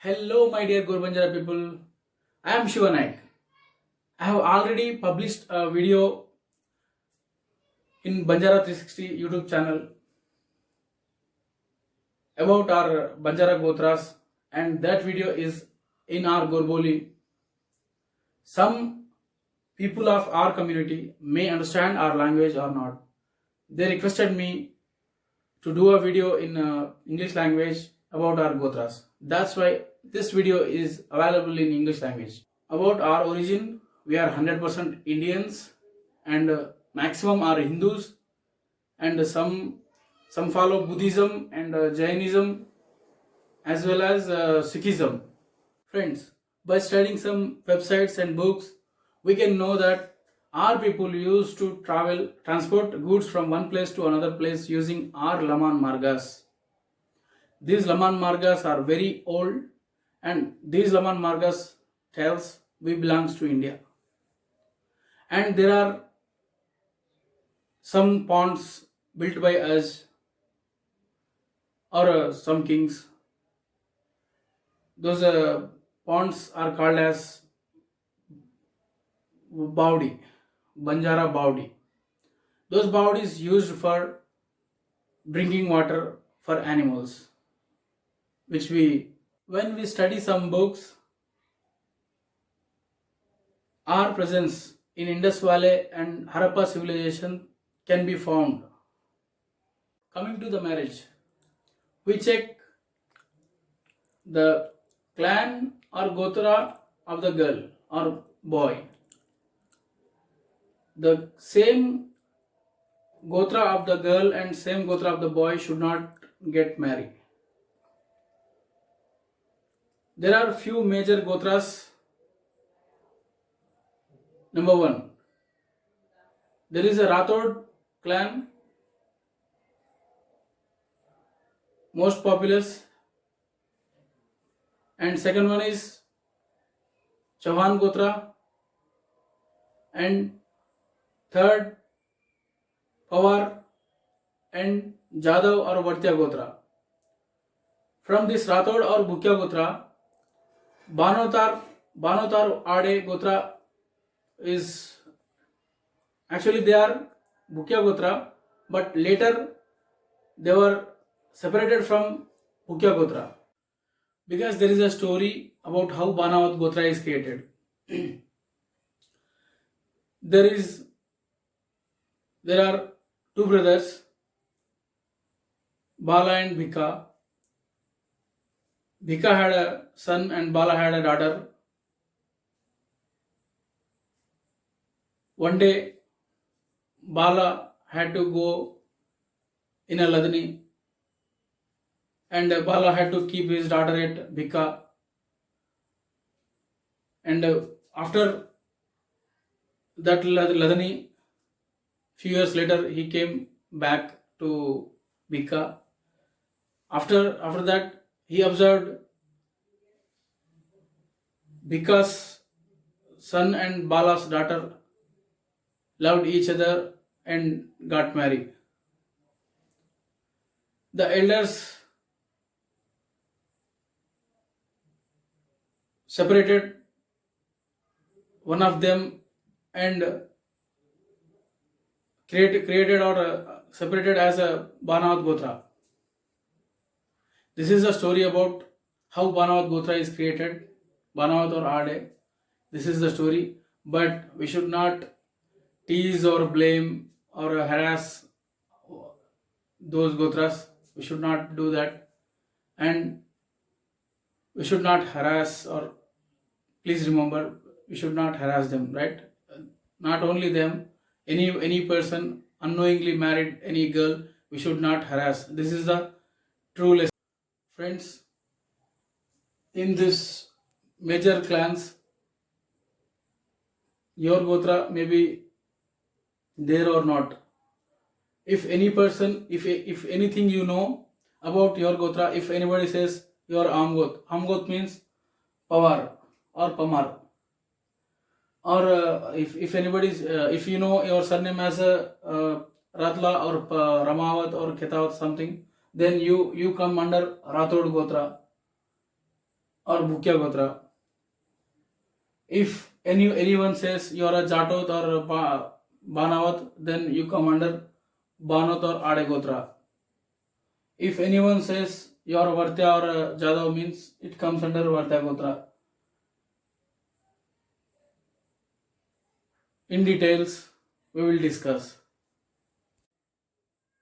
Hello, my dear Gorbanjara people. I am Shiva Naik. I have already published a video in Banjara 360 YouTube channel about our Banjara Gotras, and that video is in our Gorboli. Some people of our community may understand our language or not. They requested me to do a video in English language about our Gotras. That's why this video is available in English language. About our origin, we are 100% Indians, and maximum are Hindus, and some follow Buddhism and Jainism, as well as Sikhism. Friends, by studying some websites and books, we can know that our people used to transport goods from one place to another place using our Laman Margas. These Laman Margas are very old, and these Laman Margas tells we belongs to India. And there are some ponds built by us or some kings. Those ponds are called as Baudi, Banjara Baudi. Those Baudis used for drinking water for animals, which when we study some books, our presence in Indus Valley and Harappa civilization can be found. Coming to the marriage, we check the clan or Gotra of the girl or boy. The same Gotra of the girl and same Gotra of the boy should not get married. There are few major Gotras. Number 1, there is a Rathod clan, most populous, and second one is Chauhan Gotra, and third Pawar and Jadhav or Vartya Gotra. From this Rathod or Bhukya Gotra, Banotar Ade Gotra is actually they are Bhukya Gotra, but later they were separated from Bhukya Gotra because there is a story about how Banavat Gotra is created. There are two brothers, Bala and Bhika. Bhika had a son and Bala had a daughter. One day, Bala had to go in a Ladni, and Bala had to keep his daughter at Bhika. And after that Ladni, few years later, he came back to Bhika. After that, he observed Bhika's son and Bala's daughter loved each other and got married. The elders separated one of them and created or separated as a Banavat Gotra. This is a story about how Banavat Gotra is created, Banavat or Ade. This is the story, but we should not tease or blame or harass those Gotras. We should not do that, and we should not harass, or please remember, we should not harass them, right? Not only them, any person unknowingly married any girl, we should not harass. This is the true lesson. Friends, in this major clans, your Gotra may be there or not. If any person, if anything you know about your Gotra, if anybody says your Amgot means Pawar or Pamar, or if anybody's if you know your surname as a Ratla or Ramavat or Ketawat something, then you come under Rathod Gotra. or Bhukya Gotra. If anyone says you are a Jatot or a Banawat, then you come under Banot or Ade Gotra. If anyone says you are a Vartya or a Jadav, means it comes under Vartya Gotra. In details, we will discuss.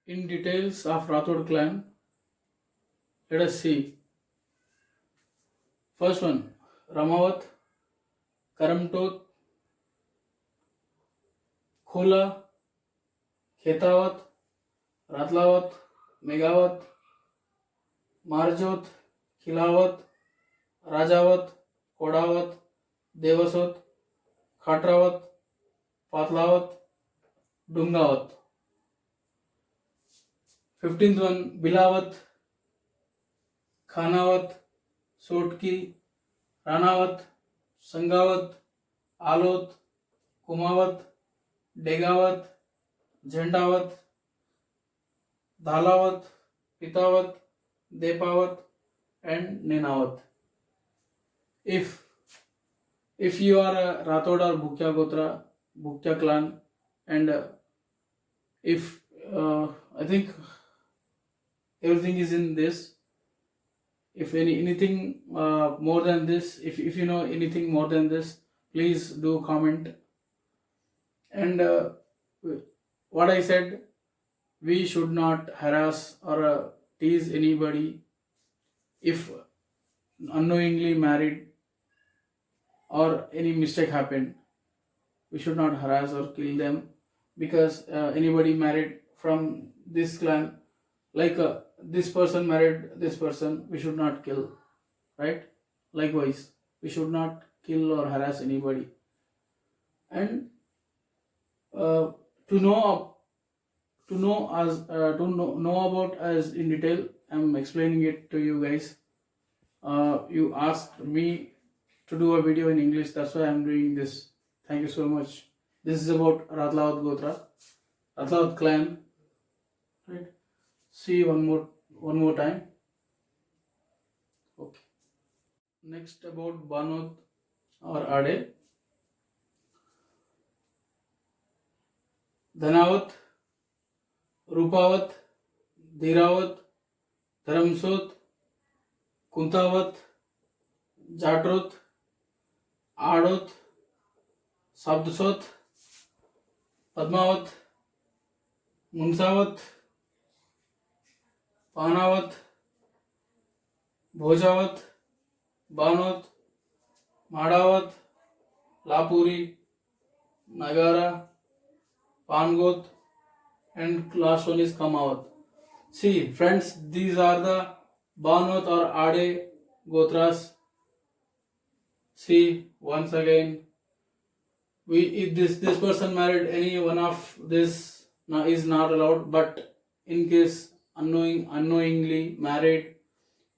In details of Rathod clan, let us see. First one, Ramawat, Karamtot, Khola, Khetawat, Ratlawat, Megawat, Marjot, Khilawat, Rajawat, Kodawat, Devasot, Khatrawat, Patlawat, Dungawat. 15th one, Bilawat, Khanawat, Sotki, Ranawat, Sangawat, Alot, Kumawat, Degawat, Jhandawat, Dhalawat, Pitawat, Depawat, and Nenawat. If you are a Rathod or Bhukya Gotra, Bhukya clan, and if I think everything is in this. If anything more than this, if you know anything more than this, please do comment. And what I said, we should not harass or tease anybody if unknowingly married or any mistake happened. We should not harass or kill them because anybody married from this clan, like this person married this person, we should not kill, right? Likewise, we should not kill or harass anybody. And to know about us in detail, I'm explaining it to you guys. You asked me to do a video in English, that's why I'm doing this. Thank you so much. This is about Ratlawat Gotra, Ratlawat clan, right? See one more time. Okay. Next about Banot or Ade. Dhanawat, Rupawat, Dhirawat, Dharamsot, Kuntawat, Jatrot, Adot, Sabdasot, Padmawat, Munsawat, Panawat, Bhojawat, Banot, Madawat, Lapuri, Nagara, Pangot, and last one is Kamawat. See, friends, these are the Banot or Ade Gotras. See, once again, if this person married any one of this is not allowed, but in case unknowingly married,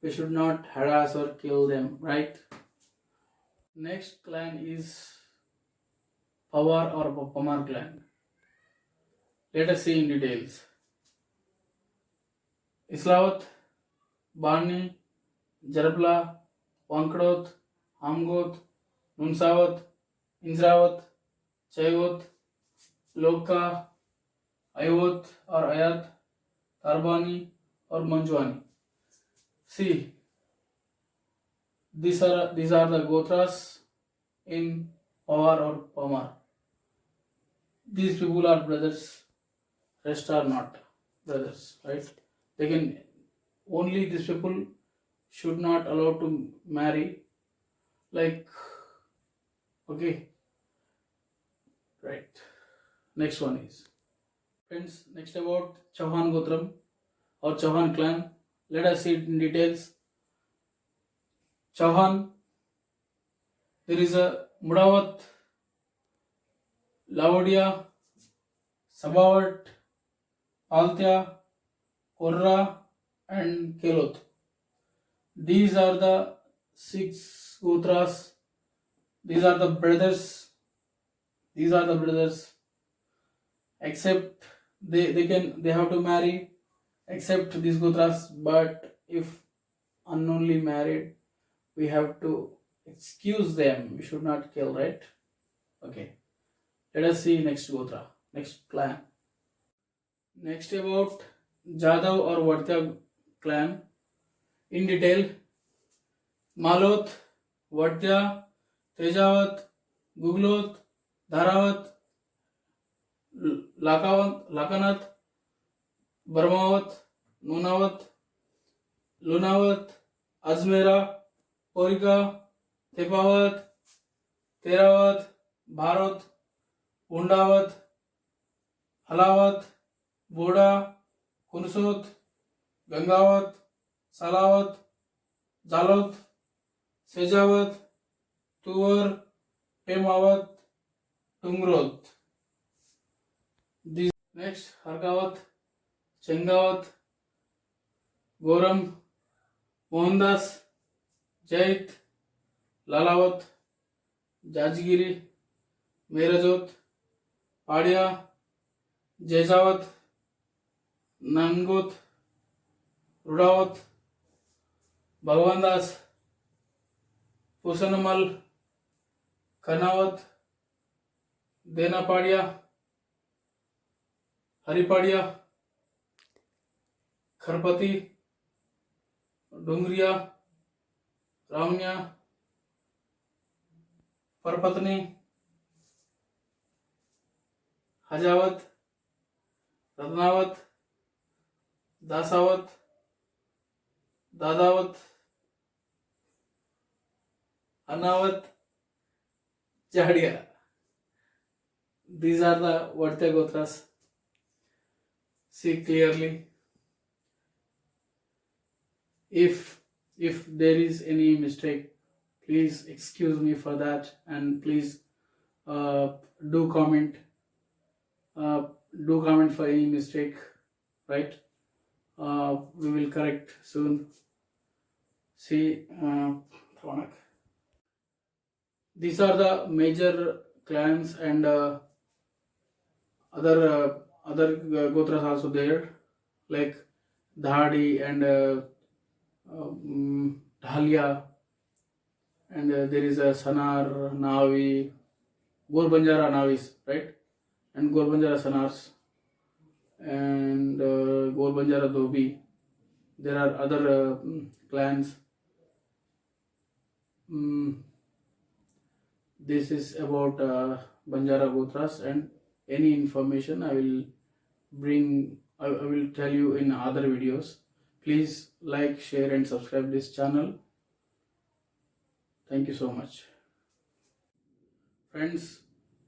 we should not harass or kill them, right? Next clan is Pawar or Pamar clan. Let us see in details. Islawat, Bani, Jarabla, Wankadot, Hamgot, Nunsawat, Inzrawat, Chaywat, Loka, Ayot or Ayat, Tarbani or Manjwani. See, these are the Gotras in Pawar or Pamar. These people are brothers, rest are not brothers, right? They can only these people should not allow to marry, like, okay, right? Next one is, friends, next about Chauhan Gotram or Chauhan clan. Let us see it in details. Chauhan, there is a Mudawat, Lavadia, Sabawat, Altya, Korra, and Kelot. These are the 6 Gotras. These are the brothers. Except they have to marry, except these Gotras. But if unknownly married, we have to excuse them. We should not kill, right? Okay. Let us see next Gotra, next clan. Next about Jadav or Vartya clan in detail. Malot, Vartya, Tejavat, Guglot, Dharawat, Lakanath, Barmawat, Nunawat, Lunawat, Ajmera, Porika, Tepawat, Terawat, Bharat, Undawat, Halawat, Boda, Kunsut, Gangawat, Salawat, Jalot, Sejawat, Tuvar, Pemawat, Tungrot. These next Hargawat, Chengawat, Goram, Mohandas, Jait, Lalawat, Jajgiri, Merajot, Padia, Jejawat, Nangot, Rudawat, Bhagwandas, Pusanamal, Kanawat, Denapadia, Haripadia, Kharpati, Dungriya, Ramnya, Parpatni, Hajawat, Ratnawat, Dasawat, Dadawat, Anawat, Jadia. These are the Vartya Gotras. See clearly. If there is any mistake, please excuse me for that, and please do comment. Do comment for any mistake, right? We will correct soon. See, these are the major clans and other gotras also there, like Dhadi and Dhalia, and there is a Sanar, Navi, Gorbanjara Navis, right? And Gorbanjara Sanars, and Gorbanjara Dhobi. There are other clans. This is about Banjara Gotras, and any information I will bring, I will tell you in other videos. Please like, share and subscribe this channel. Thank you so much. Friends,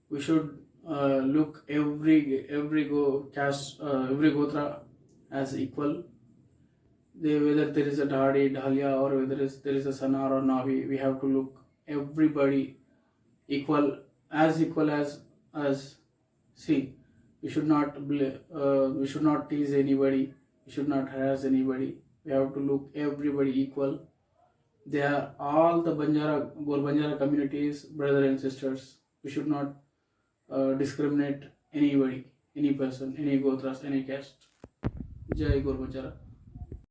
we should look every gotra as equal. Whether there is a Dhadi, Dhalia, or whether there is a Sanar or Navi, we have to look everybody equal as see. We should not tease anybody. We should not harass anybody. We have to look everybody equal. They are all the Banjara communities, brothers and sisters. We should not discriminate anybody, any person, any gotras, any caste. Jai Gorbanjara.